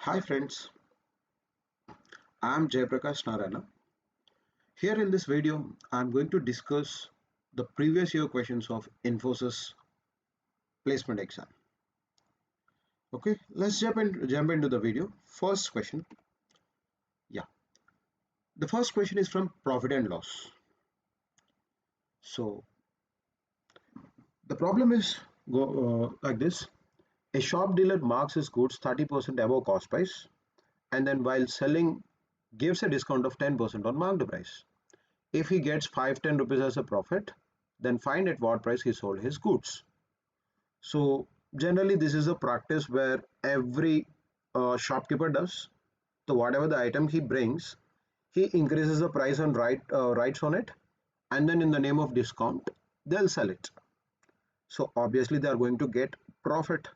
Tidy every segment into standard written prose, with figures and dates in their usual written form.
Hi friends, I am Jayaprakash Narayana. Here in this video, I am going to discuss the previous year questions of Infosys placement exam. Okay, let's jump into the video. First question. Yeah, the first question is from profit and loss. So the problem is like this. A shop dealer marks his goods 30% above cost price and then while selling gives a discount of 10% on marked price. If he gets 5-10 rupees as a profit, then find at what price he sold his goods. So generally this is a practice where every shopkeeper does. So whatever the item he brings, he increases the price and writes on it, and then in the name of discount, they'll sell it. So obviously they are going to get profit,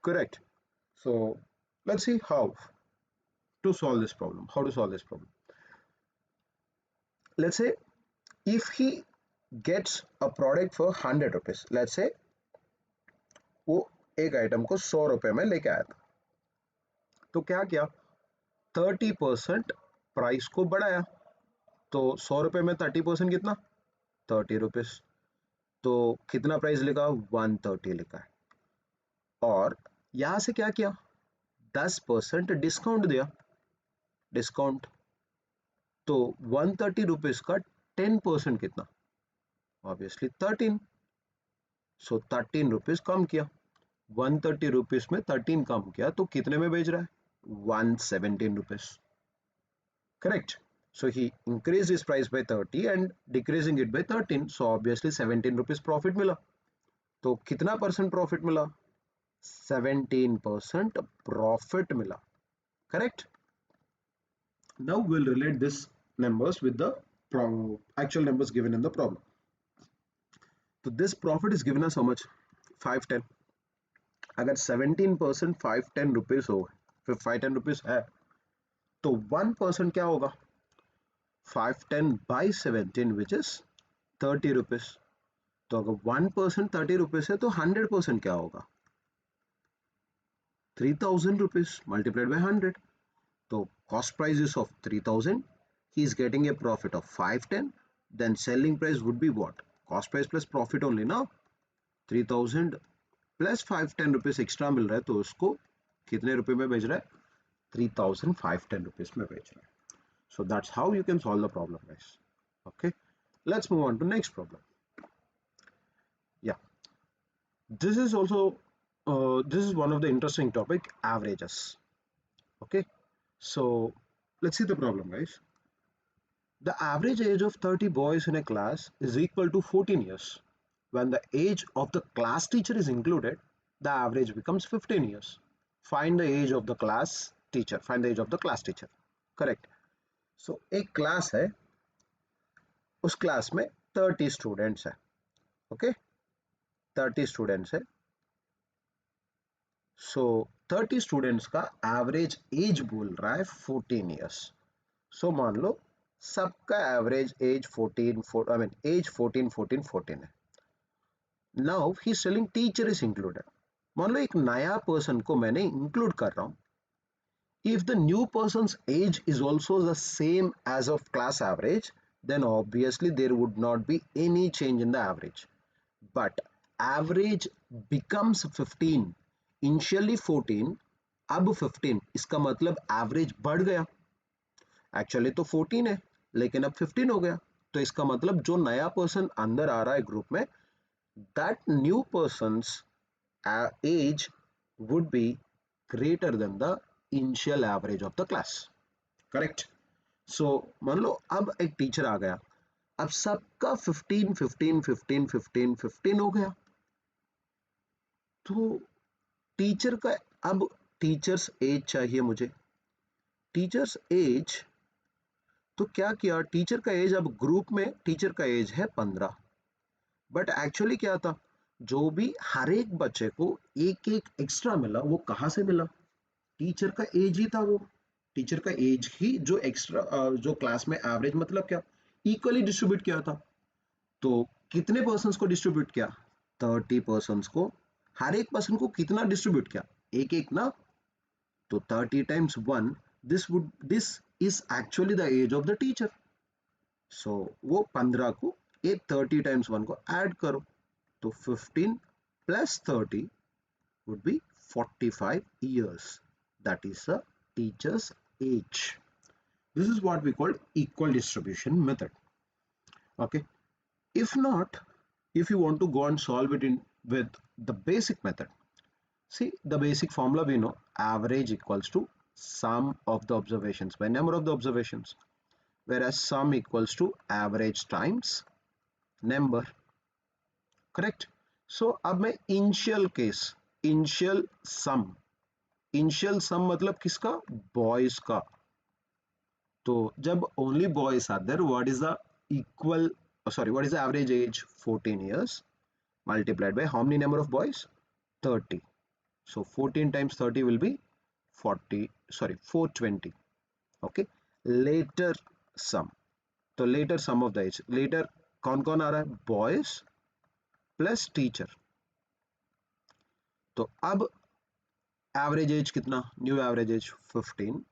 correct? So let's see how to solve this problem. How to solve this problem? Let's say if he gets a product for 100 rupees, let's say वो एक item को 100 रुपए में लेके आया था, तो क्या किया, 30% प्राइस को बढ़ाया। तो 100 रुपए में 30% कितना, 30 रुपीज। तो कितना प्राइस लिखा, 130 लिखा है। और यहां से क्या किया, 10% डिस्काउंट दिया, डिस्काउंट। तो 130 रुपीज का 10% कितना, ऑब्वियसली 13। सो 13 रुपीज कम किया, 130 रुपीज में 13 कम किया तो कितने में बेच रहा है, 117 rupees, correct? So he increased his price by 30 and decreasing it by 13, so obviously 17 rupees profit मिला। तो कितना परसेंट प्रॉफिट मिला, 17% profit मिला, correct? Now we'll relate this numbers with the actual numbers given in the problem. So this profit is given as how much, 510। अगर 17% 510 rupees हो, फिर 510 rupees है तो 1% क्या होगा, 510 by 17 which is 30 rupees। तो अगर 1% 30 रुपीज है तो 100% क्या होगा, 3000 rupees multiplied by 100। तो cost price is of 3000, he is getting a profit of 510, then selling price would be what, cost price plus profit only ना, 3000 प्लस 510 रुपीज एक्स्ट्रा मिल रहा है, तो उसको कितने रुपए में बेच रहा है, 3510 रुपीज में बेच रहा है। So that's how you can solve the problem, guys. Okay, let's move on to next problem. Yeah, this is also this is one of the interesting topic, averages. Okay, so let's see the problem, guys. The average age of 30 boys in a class is equal to 14 years. When the age of the class teacher is included, the average becomes 15 years. Find the age of the class teacher. Find the age of the class teacher. Correct. So एक class है, उस class में 30 students है। Okay, 30 students है। So 30 students का average age बोल रहा है 14 ईयर्स। सो मान लो सबका average age 14 I mean age 14 है। Now he telling teacher is included. मान लो एक नया पर्सन को मैंने इंक्लूड कर रहा हूं। If the new person's age is also the same as of class average, then obviously there would not be any change in the average. But average becomes 15, initially 14, अब 15, इसका मतलब एवरेज बढ़ गया। एक्चुअली तो 14 है लेकिन अब 15 हो गया, तो इसका मतलब जो नया पर्सन अंदर आ रहा है ग्रुप में, that new person's age would be greater than the initial average of the class, correct? So मान लो अब एक टीचर आ गया, अब सबका 15 15 15 15 15 हो गया। तो टीचर का, अब टीचर्स एज चाहिए मुझे, टीचर्स एज। तो क्या किया, टीचर का एज, अब ग्रुप में टीचर का एज है 15, बट एक्चुअली क्या था, जो भी हर एक बच्चे को एक एक एक्स्ट्रा मिला वो कहां से मिला, टीचर का एज ही था। वो टीचर का एज ही जो एक्स्ट्रा जो क्लास में एवरेज मतलब क्या, इक्वली डिस्ट्रीब्यूट किया था। तो कितने पर्सन्स को डिस्ट्रीब्यूट किया, 30 पर्सन्स को। हर एक पर्सन को कितना डिस्ट्रीब्यूट किया, एक एक ना, तो 30 times 1, this is actually the age of the teacher. So वो 15 को ये 30 times 1 को ऐड करो, तो 15 plus 30 would be 45 years. That is the teacher's age. This is what we call equal distribution method. Okay. If not, if you want to go and solve it in with the basic method, see the basic formula we know, average equals to sum of the observations by number of the observations, whereas sum equals to average times number. Correct. So अब मैं initial case, initial sum मतलब किसका, boys का. तो जब only boys are there, what is the equal, what is the average age? 14 years multiplied by how many number of boys? 30. So 14 times 30 will be 420. Okay. Later sum, तो later sum of the age, later कौन कौन आ रहा है? Boys plus teacher. तो अब average age कितना? New average age 15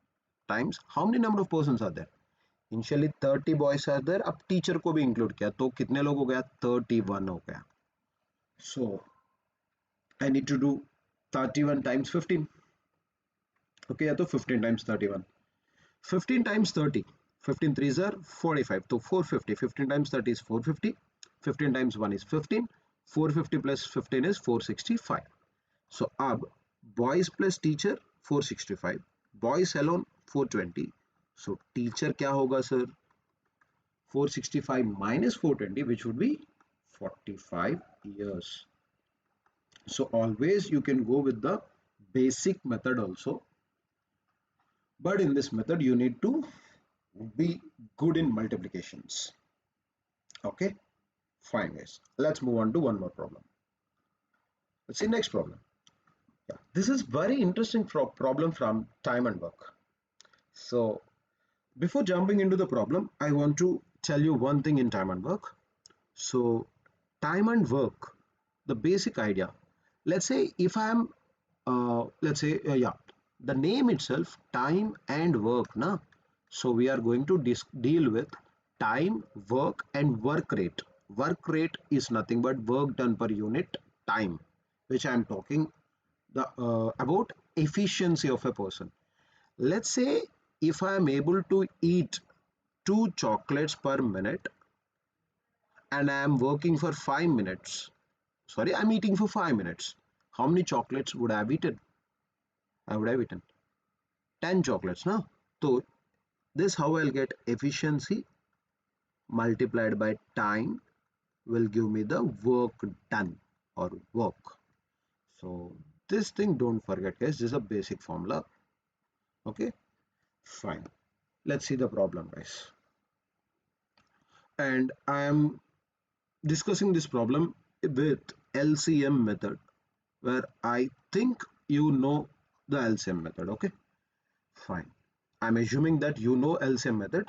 times how many number of persons are there? Initially 30 boys are there, अब teacher को भी include किया तो कितने लोग हो गया? 31 हो गया. So I need to do 31 times 15. Okay, या तो 15 times 31. 15 times 30. 15 3s are 45. So 450. 15 times 30 is 450. 15 times 1 is 15. 450 plus 15 is 465. So अब boys plus teacher 465. Boys alone 420. So teacher क्या होगा sir? 465 minus 420, which would be 45 years. So always you can go with the basic method also, but in this method you need to be good in multiplications. Okay, fine guys, let's move on to one more problem. Let's see next problem. Yeah, this is very interesting problem from time and work. So before jumping into the problem, I want to tell you one thing in time and work. So time and work, the basic idea, let's say if I am yeah, the name itself, time and work na. So we are going to deal with time, work and work rate. Work rate is nothing but work done per unit time, which I am talking about efficiency of a person. Let's say if I am able to eat 2 chocolates per minute and I am working for 5 minutes, I'm eating for 5 minutes, how many chocolates would I have eaten? I would have eaten 10 chocolates now. So this how I'll get efficiency multiplied by time will give me the work done or work. So this thing don't forget guys, this is a basic formula. Okay, fine. Let's see the problem guys. And I am discussing this problem with LCM method, where I think you know the LCM method. Okay, fine. I'm assuming that you know LCM method.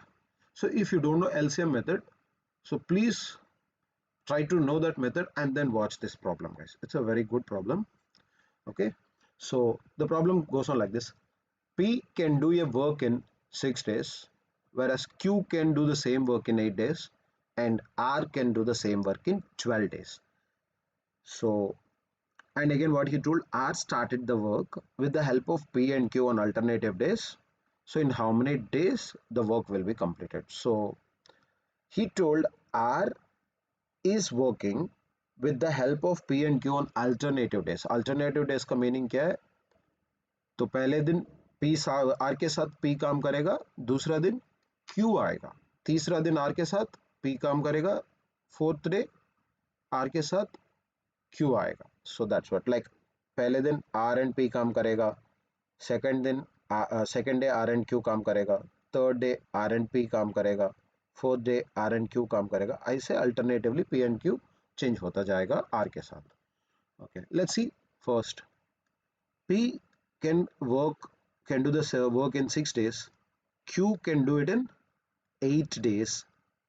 So if you don't know LCM method, so please try to know that method and then watch this problem guys. It's a very good problem. Okay, so the problem goes on like this. P can do a work in 6 days, whereas Q can do the same work in 8 days and R can do the same work in 12 days. So, and again what he told, R started the work with the help of P and Q on alternative days. So in how many days the work will be completed? So he told R is working with the help of P and Q on alternative days. Alternative days का meaning क्या है? तो पहले दिन P R के साथ P काम करेगा, दूसरा दिन Q आएगा, तीसरा दिन R के साथ P काम करेगा, फोर्थ डे R के साथ Q आएगा. So that's what, like पहले दिन R and P काम करेगा, सेकंड दिन second day R and Q काम करेगा, third day R and P काम करेगा, fourth day R and Q काम करेगा. ऐसे alternatively P and Q change होता जाएगा R के साथ. Okay, let's see. First, P can do the work in 6 days, Q can do it in 8 days,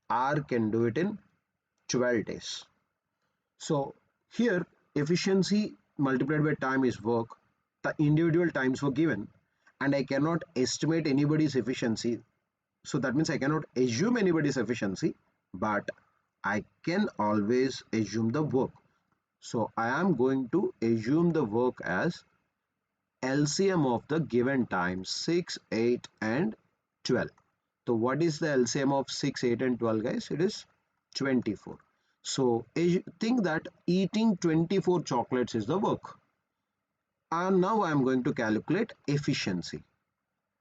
R can do it in 12 days. So here efficiency multiplied by time is work. The individual times were given and I cannot estimate anybody's efficiency. So that means I cannot assume anybody's efficiency, but I can always assume the work. So I am going to assume the work as LCM of the given times 6, 8 and 12. So what is the LCM of 6, 8 and 12 guys? It is 24. So think that eating 24 chocolates is the work. And now I am going to calculate efficiency.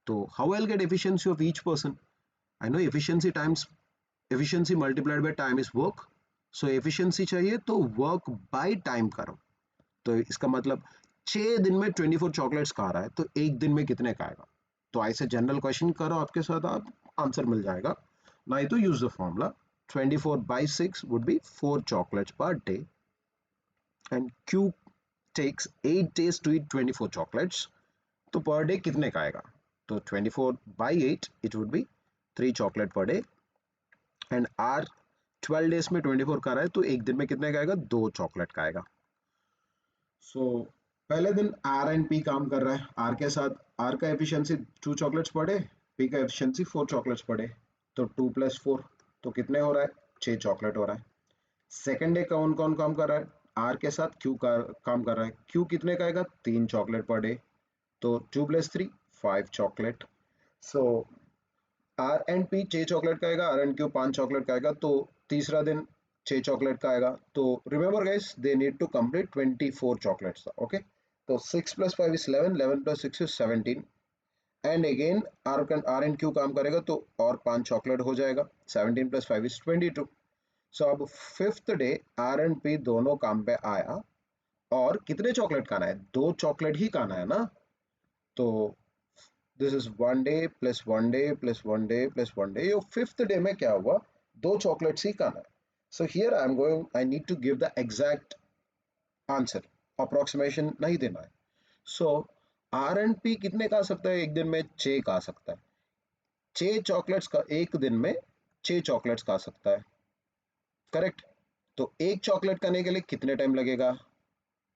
So how I'll get efficiency of each person? I know efficiency multiplied by time is work. So efficiency चाहिए तो work by time करो. तो इसका मतलब 6 दिन में 24 chocolates खा रहा है तो एक दिन में कितने खाएगा. तो ऐसे जनरल क्वेश्चन करो आपके साथ आप आंसर मिल जाएगा. नहीं तो use the formula 24 by 6 would be 4 chocolates per day and Q takes 8 days to eat 24 chocolates. तो per day कितने खाएगा. तो 24 by 8 it would be 3 chocolate per day and R 12 days में 24 खा रहा है तो एक दिन में कितने खाएगा. 2 चॉकलेट खाएगा. सो पहले दिन आर एंड पी काम कर रहा है. आर के साथ आर का efficiency 2 chocolates per day, P का एफिशिएंसी 4 चॉकलेट्स पर डे. तो 2 + 4 तो कितने हो रहा है. 6 चॉकलेट हो रहा है. सेकेंड डे कौन कौन काम कर रहा है. आर के साथ क्यू का काम कर रहा है. क्यू कितने खाएगा. 3 चॉकलेट पर डे. तो 2 + 3 5 chocolate. So R and P 6 chocolate खाएगा, आर एंड क्यू 5 चॉकलेट खाएगा. तो तीसरा दिन 6 चॉकलेट का आएगा. तो remember guys they need to complete 24 chocolates. Okay तो 6 + 5 is 11, 11 + 6 is 17 and again R and Q काम करेगा तो और 5 चॉकलेट हो जाएगा. 17 + 5 is 22. सो अब fifth day R and P दोनों काम पे आया और कितने चॉकलेट खाना है. 2 चॉकलेट ही खाना है ना. तो this is 1 day + 1 day + 1 day + 1 day. Fifth day में क्या हुआ. 2 चॉकलेट्स ही खाना है. So here I need to give the exact answer. Approximation नहीं देना है. So R and P कितने खा सकता है एक दिन में. 6 खा सकता है. 6 चॉकलेट्स का एक दिन में 6 चॉकलेट्स खा सकता है. करेक्ट. तो एक चॉकलेट खाने के लिए कितने टाइम लगेगा.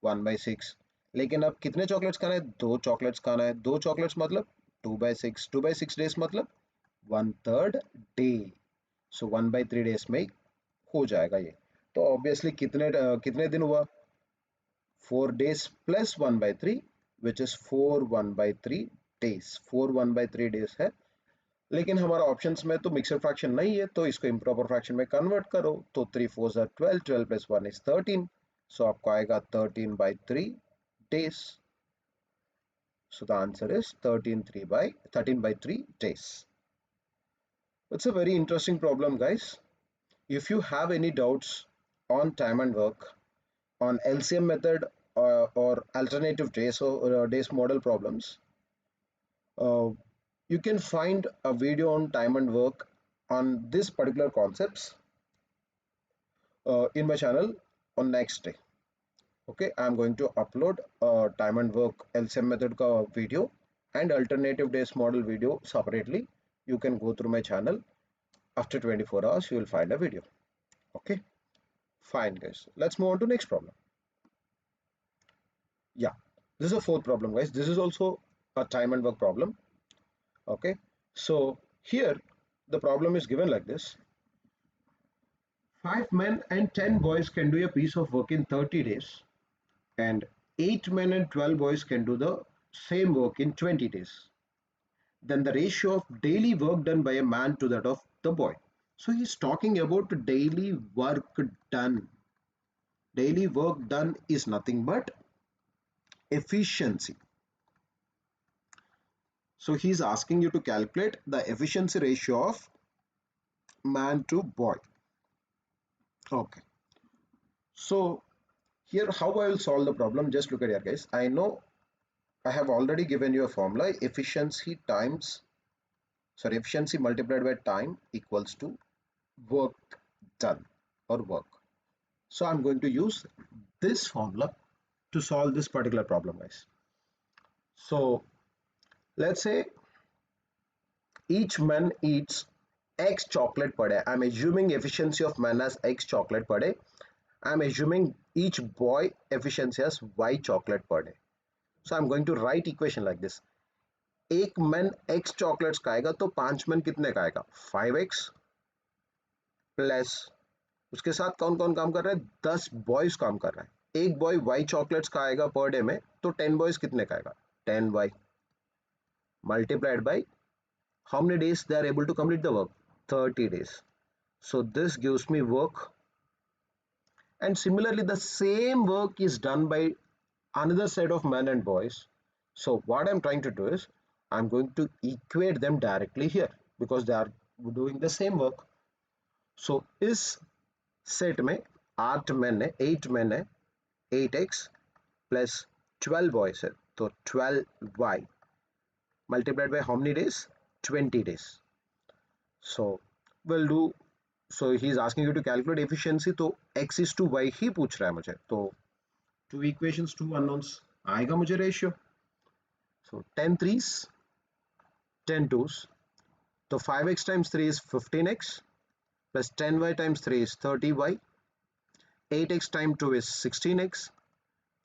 1/6. लेकिन अब कितने चॉकलेट्स खाना है. 2 चॉकलेट्स खाना है. 2 चॉकलेट्स मतलब 2/6. 2/6 डेज मतलब 1/3 डे. सो 1/3 डेज में हो जाएगा ये. तो ऑब्वियसली कितने दिन हुआ. 4 days + 1/3 which is 4 1/3 days. 4 1/3 days है. लेकिन हमारा ऑप्शंस में तो मिक्सड फ्रैक्शन नहीं है तो इसको इम्प्रॉपर फ्रैक्शन में कन्वर्ट करो. तो 3 4s are 12, 12 + 1 is 13. सो आपको आएगा 13/3 days. So the answer is 13/3 days. It's a very interesting problem guys. If you have any doubts on time and work, on LCM method or alternative days or days model problems, uh, you can find a video on time and work on this particular concepts in my channel on next day. Okay, I'm going to upload time and work LCM method ka video and alternative days model video separately. You can go through my channel. After 24 hours, you will find a video. Okay, fine guys. Let's move on to next problem. Yeah, this is a fourth problem guys. This is also a time and work problem. Okay, so here the problem is given like this. 5 men and 10 boys can do a piece of work in 30 days and 8 men and 12 boys can do the same work in 20 days. Then the ratio of daily work done by a man to that of the boy. So he's talking about daily work done. Daily work done is nothing but efficiency. So he's asking you to calculate the efficiency ratio of man to boy. Okay. So here how I will solve the problem. Just look at here guys. I know I have already given you a formula. Efficiency multiplied by time equals to work done or work. So I'm going to use this formula to solve this particular problem guys. So let's say each man eats X chocolate per day. I'm assuming efficiency of man as X chocolate per day. I'm assuming each boy efficiency as Y chocolate per day. So I'm going to write equation like this. एक man x chocolates खाएगा तो 5 man कितने खाएगा? 5x plus उसके साथ कौन कौन काम कर रहा है? 10 बॉयज काम कर रहा है। एक बॉय वाई चॉकलेट्स खाएगा पर डे में, तो 10 बॉयज कितने खाएगा? 10y multiplied by how many days they are able to complete the work? 30 days. So this gives me work, and similarly the same work is done by another set of men and boys. So what I'm trying to do is I'm going to equate them directly here because they are doing the same work. So इस set में 8 men है, 8 men है, 8x plus 12 boys है, तो 12y multiplied by how many days? 20 days. So we'll do, so he's asking you to calculate efficiency, तो x is to y ही पूछ रहा है मुझे, तो two equations, two unknowns, आएगा मुझे रेशियो. So 10 threes, 10 twos, तो 5x times 3 is 15x plus 10y times 3 is 30y, 8x times 2 is 16x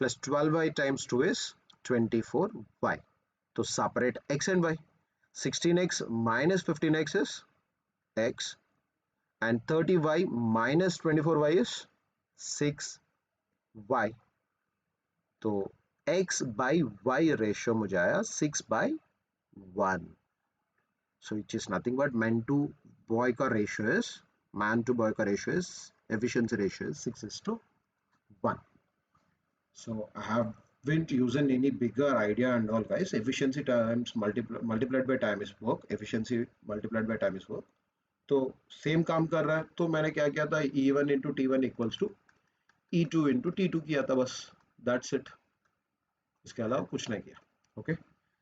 plus 12y times 2 is 24y. तो separate x and y. 16x minus 15x is x and 30y minus 24y is 6y. तो x by y ratio मुझे आया 6/1. So which is nothing but man to boy का ratio is, efficiency ratio is 6:1. So I haven't used any bigger idea and all, guys. Efficiency times multiplied by time is work. Efficiency multiplied by time is work. तो same काम कर रहा है, तो मैंने क्या किया था, E1 into T1 equals to E2 into T2 किया था, बस दैट्स इट. इसके अलावा कुछ नहीं किया. ओके.